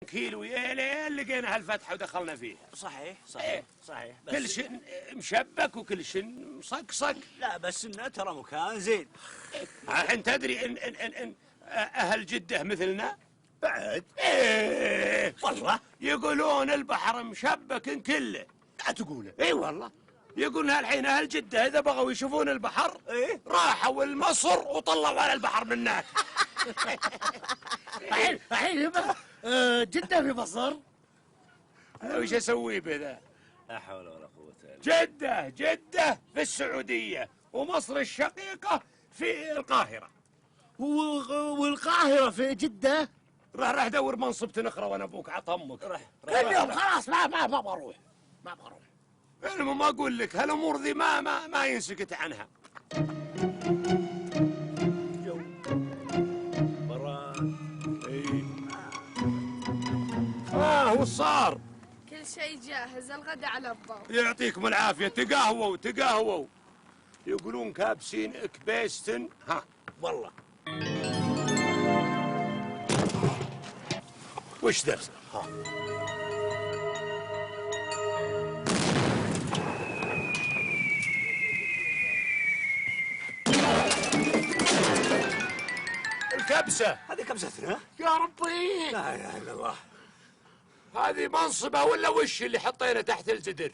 كيلو يا ليل لقينا هالفتحة ودخلنا فيها. صحيح صحيح بس كل شيء مشبك وكل شيء مصقصق. لا بس انه ترى مكان زين. الحين تدري إن أهل جدة مثلنا بعد؟ والله يقولون البحر مشبك كله. لا تقوله. اي والله يقولون الحين أهل جدة إذا بغوا يشوفون البحر راحوا المصر وطلعوا على البحر من هناك. الحين جدة في مصر. وش اسوي بذا؟ لا حول ولا قوة الا بالله. جدة في السعودية ومصر الشقيقة في القاهرة. والقاهرة في جدة. راح دور منصب تنخرة وانا ابوك عطمك. كل يوم خلاص ما بروح. المهم ما اقول لك هالامور ذي ما ينسكت عنها. وش صار؟ كل شيء جاهز، الغداء على الضوء. يعطيكم العافية. تقهووا يقولون كابسين كبيستن. ها والله وش ذا؟ الكبسة هذه كبستنا. يا ربي لا اله الا الله. هذه منصبة ولا وش اللي حطينا تحت الجدر؟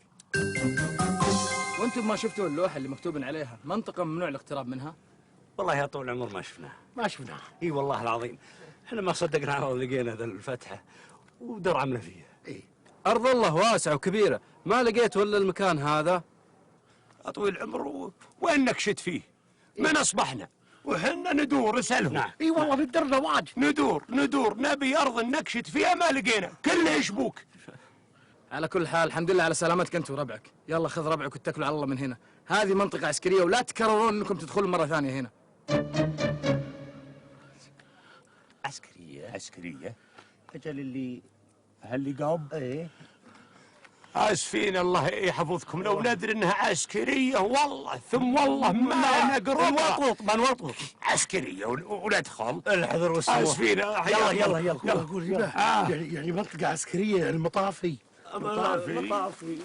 وانتم ما شفتوا اللوحة اللي مكتوب عليها منطقة ممنوع الاقتراب منها؟ والله يا طول العمر ما شفناها. اي والله العظيم احنا ما صدقنا ولقينا ذا الفتحة ودر عملنا فيها. أرض الله واسعة وكبيرة، ما لقيت ولا المكان هذا؟ أطويل العمر وين نكشت فيه؟ من أصبحنا وحنا ندور اسألهم. نعم. اي والله ندرنا واجد. ندور نبي أرض نكشت فيها ما لقينا، كله يشبوك. على كل حال الحمد لله على سلامتك أنت وربعك. يلا خذ ربعك واتكلوا على الله من هنا. هذه منطقة عسكرية ولا تكررون أنكم تدخلون مرة ثانية هنا. عسكرية أجل اللي قاب. ايه آسفين الله يحفظكم لو ندري انها عسكرية والله ثم والله ما نقربها. ما نورطوط عسكرية وندخل. الحذر والسموح. آسفين. يلا أقول يعني منطقة عسكرية المطافي. مطافي.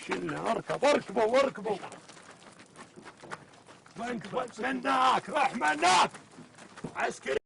شلنا اركبوا. مناك راح مناك عسكري.